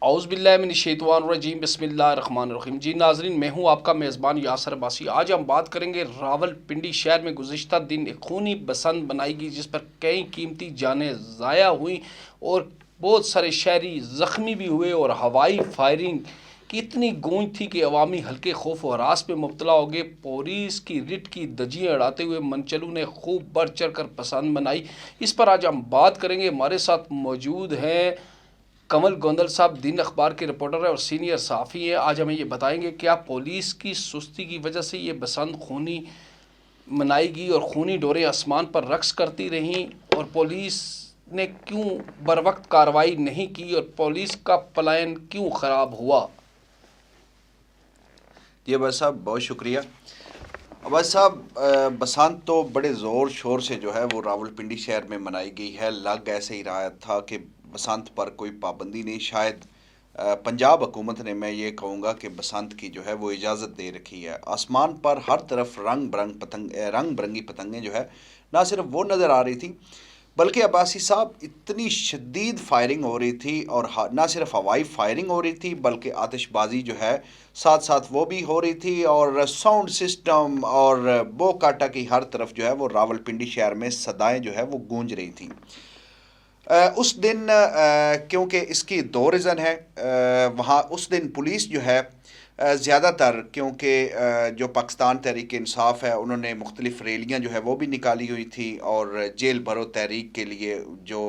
اعوذ باللہ من الشیطان الرجیم، بسم اللہ الرحمن الرحیم۔ جی ناظرین، میں ہوں آپ کا میزبان یاسر عباسی۔ آج ہم بات کریں گے راول پنڈی شہر میں گزشتہ دن ایک خونی بسنت بنائی گئی جس پر کئی قیمتی جانیں ضائع ہوئیں اور بہت سارے شہری زخمی بھی ہوئے، اور ہوائی فائرنگ کی اتنی گونج تھی کہ عوامی ہلکے خوف و ہراس میں مبتلا ہو گئے۔ پولیس کی رٹ کی دھجیاں اڑاتے ہوئے منچلوں نے خوب بڑھ چڑھ کر پسند منائی۔ اس پر آج ہم بات کریں گے۔ ہمارے ساتھ موجود ہیں کمل گوندل صاحب، دین اخبار کے رپورٹر ہیں اور سینئر صحافی ہیں۔ آج ہمیں یہ بتائیں گے کیا پولیس کی سستی کی وجہ سے یہ بسنت خونی منائی گئی اور خونی ڈوریں آسمان پر رقص کرتی رہیں، اور پولیس نے کیوں بروقت کارروائی نہیں کی، اور پولیس کا پلان کیوں خراب ہوا؟ جی عباس صاحب، بہت شکریہ۔ عباس صاحب، بسنت تو بڑے زور شور سے جو ہے وہ راول پنڈی شہر میں منائی گئی ہے۔ لگ ایسے ہی رہا تھا کہ بسنت پر کوئی پابندی نہیں، شاید پنجاب حکومت نے، میں یہ کہوں گا کہ بسنت کی جو ہے وہ اجازت دے رکھی ہے۔ آسمان پر ہر طرف رنگ برنگی پتنگیں جو ہے نہ صرف وہ نظر آ رہی تھی، بلکہ عباسی صاحب اتنی شدید فائرنگ ہو رہی تھی، اور نہ صرف ہوائی فائرنگ ہو رہی تھی بلکہ آتش بازی جو ہے ساتھ ساتھ وہ بھی ہو رہی تھی، اور ساؤنڈ سسٹم اور بو کاٹا کی ہر طرف جو ہے وہ راول پنڈی شہر میں صدائیں جو ہے وہ گونج رہی تھیں۔ اس دن کیونکہ اس کی دو ریزن ہے، وہاں اس دن پولیس جو ہے زیادہ تر، کیونکہ جو پاکستان تحریک انصاف ہے انہوں نے مختلف ریلیاں جو ہے وہ بھی نکالی ہوئی تھی، اور جیل بھرو تحریک کے لیے جو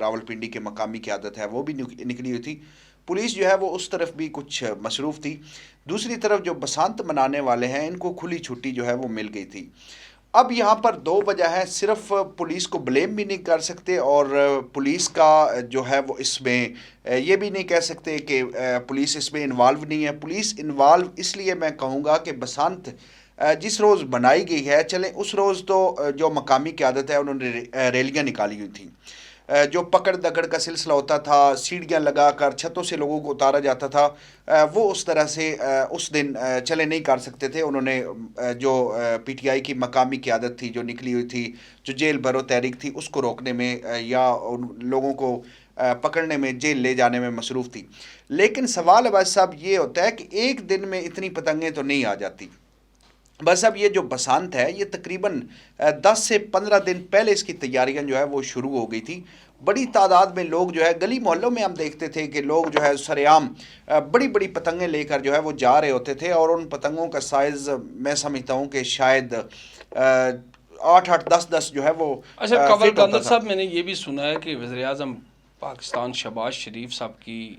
راول پنڈی کے مقامی قیادت ہے وہ بھی نکلی ہوئی تھی۔ پولیس جو ہے وہ اس طرف بھی کچھ مصروف تھی۔ دوسری طرف جو بسنت منانے والے ہیں ان کو کھلی چھٹی جو ہے وہ مل گئی تھی۔ اب یہاں پر دو وجہ ہے، صرف پولیس کو بلیم بھی نہیں کر سکتے، اور پولیس کا جو ہے وہ اس میں یہ بھی نہیں کہہ سکتے کہ پولیس اس میں انوالو نہیں ہے۔ پولیس انوالو اس لیے میں کہوں گا کہ بسنت جس روز بنائی گئی ہے، چلیں اس روز تو جو مقامی قیادت ہے انہوں نے ریلیاں نکالی ہوئی تھیں، جو پکڑ دکڑ کا سلسلہ ہوتا تھا، سیڑھیاں لگا کر چھتوں سے لوگوں کو اتارا جاتا تھا، وہ اس طرح سے اس دن چلے نہیں کر سکتے تھے۔ انہوں نے جو پی ٹی آئی کی مقامی قیادت تھی جو نکلی ہوئی تھی، جو جیل بھرو تحریک تھی، اس کو روکنے میں یا ان لوگوں کو پکڑنے میں، جیل لے جانے میں مصروف تھی۔ لیکن سوال عباس صاحب یہ ہوتا ہے کہ ایک دن میں اتنی پتنگیں تو نہیں آ جاتی۔ بس اب یہ جو بسنت ہے یہ تقریباً 10 سے 15 دن پہلے اس کی تیاریاں جو ہے وہ شروع ہو گئی تھی۔ بڑی تعداد میں لوگ جو ہے، گلی محلوں میں ہم دیکھتے تھے کہ لوگ جو ہے سر عام بڑی بڑی پتنگیں لے کر جو ہے وہ جا رہے ہوتے تھے، اور ان پتنگوں کا سائز میں سمجھتا ہوں کہ شاید 8-8 10-10 جو ہے وہ اچھا کمل فٹ ہوتا گوندل تھا۔ صاحب، میں نے یہ بھی سنا ہے کہ وزیر اعظم پاکستان شہباز شریف صاحب کی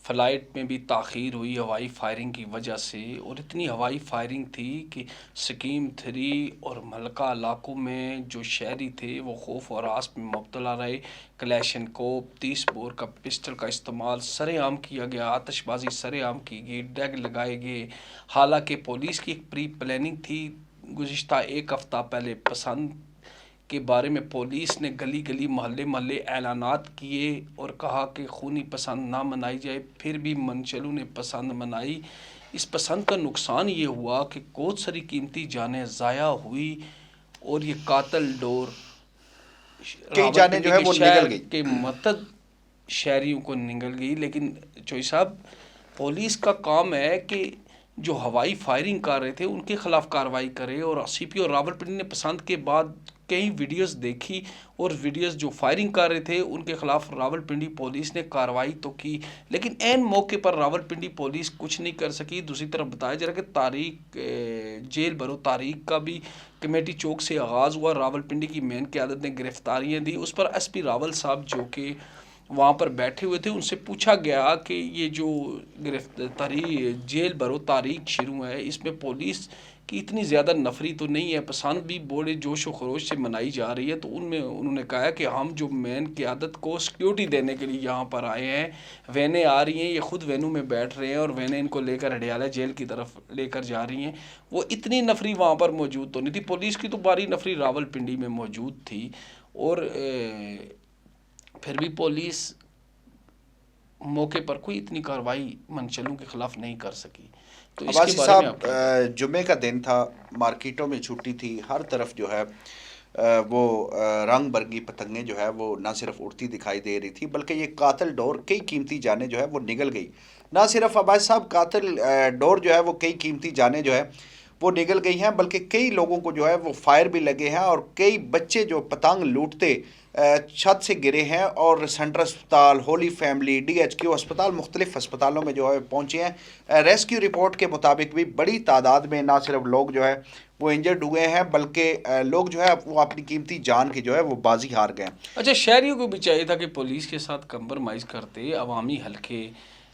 فلائٹ میں بھی تاخیر ہوئی ہوائی فائرنگ کی وجہ سے، اور اتنی ہوائی فائرنگ تھی کہ سکیم 3 اور ملکہ علاقوں میں جو شہری تھے وہ خوف و ہراس میں مبتلا رہے۔ کلیشن کوپ 30 بور کا پسٹل کا استعمال سر عام کیا گیا، آتش بازی سر عام کی گئی، ڈیگ لگائے گئے۔ حالانکہ پولیس کی ایک پری پلاننگ تھی۔ گزشتہ ایک ہفتہ پہلے پسند کے بارے میں پولیس نے گلی گلی محلے محلے اعلانات کیے اور کہا کہ خونی پسند نہ منائی جائے، پھر بھی منچلوں نے پسند منائی۔ اس پسند کا نقصان یہ ہوا کہ بہت ساری قیمتی جانیں ضائع ہوئی، اور یہ قاتل ڈور کئی راول جانیں پنڈی جو ہے کے وہ شہر نگل گئی۔ کے متعدد شہریوں کو نگل گئی۔ لیکن چوئی صاحب، پولیس کا کام ہے کہ جو ہوائی فائرنگ کر رہے تھے ان کے خلاف کارروائی کرے، اور سی پی او راول پنڈی نے پسند کے بعد کئی ویڈیوز دیکھی، اور ویڈیوز جو فائرنگ کر رہے تھے ان کے خلاف راول پنڈی پولیس نے کارروائی تو کی، لیکن عین موقع پر راول پنڈی پولیس کچھ نہیں کر سکی۔ دوسری طرف بتایا جا رہا ہے کہ تاریخ جیل بھرو تاریخ کا بھی کمیٹی چوک سے آغاز ہوا۔ راول پنڈی کی مین قیادت نے گرفتاریاں دی۔ اس پر ایس پی راول صاحب جو کہ وہاں پر بیٹھے ہوئے تھے، ان سے پوچھا گیا کہ یہ جو گرفتاری جیل بھرو تاریخ شروع ہے اس میں پولیس کی اتنی زیادہ نفری تو نہیں ہے، پسند بھی بڑے جوش و خروش سے منائی جا رہی ہے؟ تو ان میں انہوں نے کہا کہ ہم جو مین قیادت کو سیکیورٹی دینے کے لیے یہاں پر آئے ہیں، وینیں آ رہی ہیں، یہ خود وینوں میں بیٹھ رہے ہیں اور وینیں ان کو لے کر ہڈیالہ جیل کی طرف لے کر جا رہی ہیں۔ وہ اتنی نفری وہاں پر موجود تو نہیں تھی، پولیس کی تو باری نفری راول پنڈی میں موجود تھی، اور پھر بھی پولیس موقع پر کوئی اتنی کارروائی منچلوں کے خلاف نہیں کر سکی۔ تو اس کے عباسی بارے میں صاحب، آپ کیا کہیں؟ جمعے کا دن تھا، مارکیٹوں میں چھٹی تھی، ہر طرف جو ہے وہ رنگ برنگی پتنگیں جو ہے وہ نہ صرف اڑتی دکھائی دے رہی تھی، بلکہ یہ قاتل ڈور کئی قیمتی جانیں جو ہے وہ نگل گئی۔ نہ صرف عباس صاحب قاتل ڈور جو ہے وہ کئی قیمتی جانیں جو ہے وہ نگل گئی ہیں، بلکہ کئی لوگوں کو جو ہے وہ فائر بھی لگے ہیں، اور کئی بچے جو پتنگ لوٹتے چھت سے گرے ہیں اور سینٹرل اسپتال، holy family, D H Q اسپتال، مختلف اسپتالوں میں جو ہے پہنچے ہیں۔ ریسکیو رپورٹ کے مطابق بھی بڑی تعداد میں نہ صرف لوگ جو ہے وہ انجرڈ ہوئے ہیں، بلکہ لوگ جو ہے وہ اپنی قیمتی جان کی جو ہے وہ بازی ہار گئے ہیں۔ اچھا، شہریوں کو بھی چاہیے تھا کہ پولیس کے ساتھ کمپرمائز کرتے، عوامی حلقے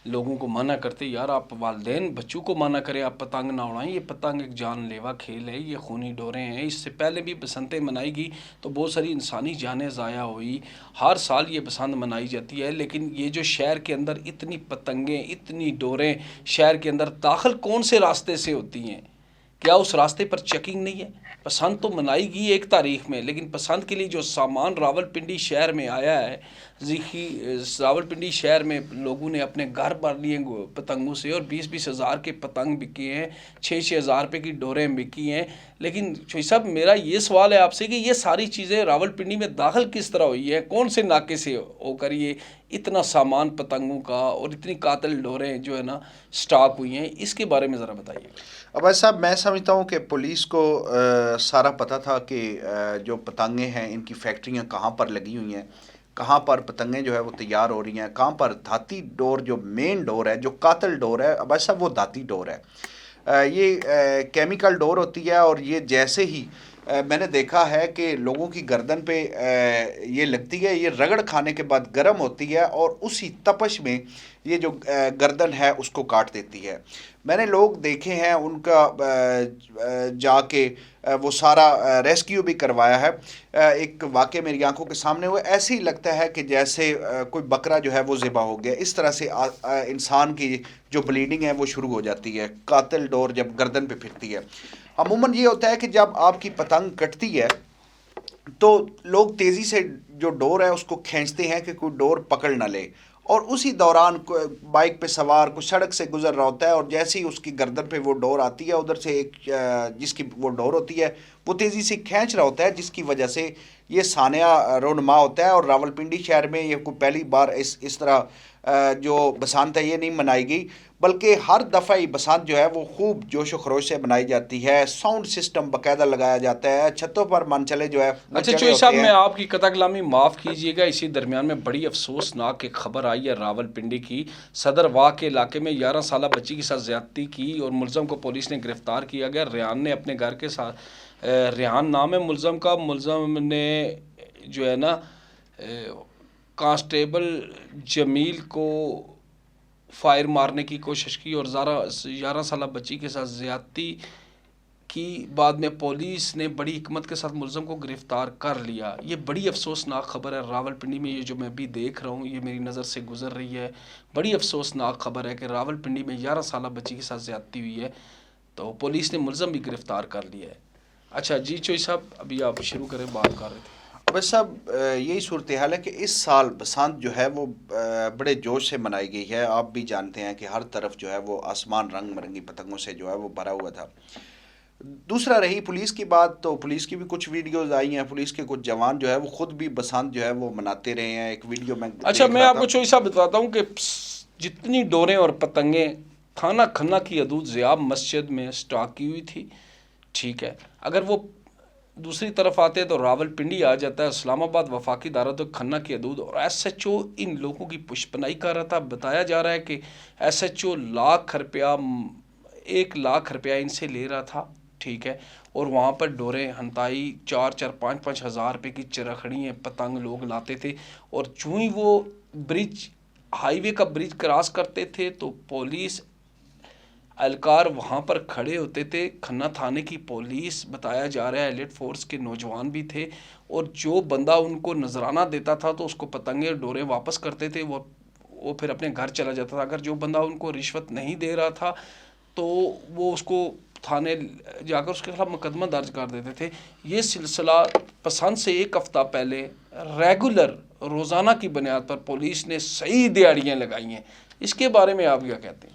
لوگوں کو منع کرتے، یار آپ والدین بچوں کو منع کریں، آپ پتنگ نہ اڑائیں، یہ پتنگ ایک جان لیوا کھیل ہے، یہ خونی ڈوریں ہیں، اس سے پہلے بھی بسنتیں منائی گئی تو بہت ساری انسانی جانیں ضائع ہوئی، ہر سال یہ بسنت منائی جاتی ہے، لیکن یہ جو شہر کے اندر اتنی پتنگیں، اتنی ڈوریں شہر کے اندر داخل کون سے راستے سے ہوتی ہیں؟ کیا اس راستے پر چیکنگ نہیں ہے؟ پسند تو منائی گئی ایک تاریخ میں، لیکن پسند کے لیے جو سامان راولپنڈی شہر میں آیا ہے، راولپنڈی شہر میں لوگوں نے اپنے گھر بھر لیے پتنگوں سے، اور 20-20 ہزار کے پتنگ بکی ہیں، 6-6 ہزار روپے کی ڈوریں بکی ہیں۔ لیکن شوئی صاحب، میرا یہ سوال ہے آپ سے کہ یہ ساری چیزیں راولپنڈی میں داخل کس طرح ہوئی ہے؟ کون سے ناکے سے ہو کر یہ اتنا سامان پتنگوں کا اور اتنی قاتل ڈوریں جو ہے نا سٹاک ہوئی ہیں؟ اس کے بارے میں ذرا بتائیے۔ عباس صاحب، میں سمجھتا ہوں کہ پولیس کو سارا پتہ تھا کہ جو پتنگیں ہیں ان کی فیکٹریاں کہاں پر لگی ہوئی ہیں، کہاں پر پتنگیں جو ہے وہ تیار ہو رہی ہیں، کہاں پر دھاتی ڈور جو مین ڈور ہے، جو قاتل ڈور ہے عباس صاحب، وہ دھاتی ڈور ہے۔ یہ کیمیکل ڈور ہوتی ہے، اور یہ جیسے ہی میں نے دیکھا ہے کہ لوگوں کی گردن پہ یہ لگتی ہے، یہ رگڑ کھانے کے بعد گرم ہوتی ہے، اور اسی تپش میں یہ جو گردن ہے اس کو کاٹ دیتی ہے۔ میں نے لوگ دیکھے ہیں ان کا جا کے وہ سارا ریسکیو بھی کروایا ہے۔ ایک واقعہ میری آنکھوں کے سامنے ہوا، ایسے ہی لگتا ہے کہ جیسے کوئی بکرا جو ہے وہ ذبح ہو گیا، اس طرح سے انسان کی جو بلیڈنگ ہے وہ شروع ہو جاتی ہے قاتل ڈور جب گردن پہ پھرتی ہے۔ عموماً یہ ہوتا ہے کہ جب آپ کی پتنگ کٹتی ہے تو لوگ تیزی سے جو ڈور ہے اس کو کھینچتے ہیں کہ کوئی ڈور پکڑ نہ لے، اور اسی دوران بائک پہ سوار کوئی سڑک سے گزر رہا ہوتا ہے، اور جیسے ہی اس کی گردن پہ وہ ڈور آتی ہے، ادھر سے ایک جس کی وہ ڈور ہوتی ہے وہ تیزی سے کھینچ رہا ہوتا ہے، جس کی وجہ سے یہ سانحہ رونما ہوتا ہے۔ اور راولپنڈی شہر میں یہ کوئی پہلی بار اس طرح جو بسنت ہے یہ نہیں منائی گئی، بلکہ ہر دفعہ یہ بسنت جو ہے وہ خوب جوش و خروش سے منائی جاتی ہے، ساؤنڈ سسٹم باقاعدہ لگایا جاتا ہے، چھتوں پر منچلے جو ہے وہ اچھا چڑھے چوئی صاحب، ہوتے ہیں۔ میں آپ کی قطع کلامی معاف کیجیے گا، اسی درمیان میں بڑی افسوسناک ایک خبر آئی ہے راولپنڈی کی۔ صدر واہ کے علاقے میں 11 سالہ بچی کے ساتھ زیادتی کی اور ملزم کو پولیس نے گرفتار کیا گیا۔ ریان نے اپنے گھر کے ساتھ، ریان نام ہے ملزم کا، ملزم نے جو ہے نا کانسٹیبل جمیل کو فائر مارنے کی کوشش کی اور 11 سالہ بچی کے ساتھ زیادتی کی۔ بعد میں پولیس نے بڑی حکمت کے ساتھ ملزم کو گرفتار کر لیا۔ یہ بڑی افسوسناک خبر ہے راولپنڈی میں، یہ جو میں ابھی دیکھ رہا ہوں یہ میری نظر سے گزر رہی ہے، بڑی افسوسناک خبر ہے کہ راولپنڈی میں 11 سالہ بچی کے ساتھ زیادتی ہوئی ہے تو پولیس نے ملزم بھی گرفتار کر لیا ہے۔ اچھا جی چوئی صاحب، ابھی آپ شروع کریں، بات کر رہے تھے۔ بس صاحب، یہی صورتحال ہے کہ اس سال بسنت جو ہے وہ بڑے جوش سے منائی گئی ہے۔ آپ بھی جانتے ہیں کہ ہر طرف جو ہے وہ آسمان رنگ برنگی پتنگوں سے جو ہے وہ بھرا ہوا تھا۔ دوسرا رہی پولیس کی بات، تو پولیس کی بھی کچھ ویڈیوز آئی ہیں، پولیس کے کچھ جوان جو ہے وہ خود بھی بسنت جو ہے وہ مناتے رہے ہیں۔ ایک ویڈیو میں اچھا، دیکھ میں رہا آپ تھا۔ کو چوئی صاحب بتاتا ہوں کہ جتنی ڈوریں اور پتنگیں تھانہ کھنہ کی حدود ضیاب مسجد میں سٹاک کی ہوئی تھی، ٹھیک ہے، اگر وہ دوسری طرف آتے تو راولپنڈی آ جاتا ہے، اسلام آباد وفاقی دارالحکومت کھنہ کی حدود، اور ایس ایچ او ان لوگوں کی پشپنائی کر رہا تھا۔ بتایا جا رہا ہے کہ ایس ایچ او 1 لاکھ روپیہ ان سے لے رہا تھا، ٹھیک ہے، اور وہاں پر ڈوریں ہنتائی 4-4 5-5 ہزار روپے کی چرخڑیاں پتنگ لوگ لاتے تھے، اور چوں ہی وہ برج، ہائی وے کا برج کراس کرتے تھے تو پولیس اہلکار وہاں پر کھڑے ہوتے تھے۔ کھنہ تھانے کی پولیس، بتایا جا رہا ہے ایلیٹ فورس کے نوجوان بھی تھے، اور جو بندہ ان کو نذرانہ دیتا تھا تو اس کو پتنگیں ڈوریں واپس کرتے تھے، وہ پھر اپنے گھر چلا جاتا تھا۔ اگر جو بندہ ان کو رشوت نہیں دے رہا تھا تو وہ اس کو تھانے جا کر اس کے خلاف مقدمہ درج کر دیتے تھے۔ یہ سلسلہ پسند سے ایک ہفتہ پہلے ریگولر روزانہ کی بنیاد پر پولیس نے صحیح دیہڑیاں لگائی ہیں، اس کے بارے میں آپ کیا کہتے ہیں؟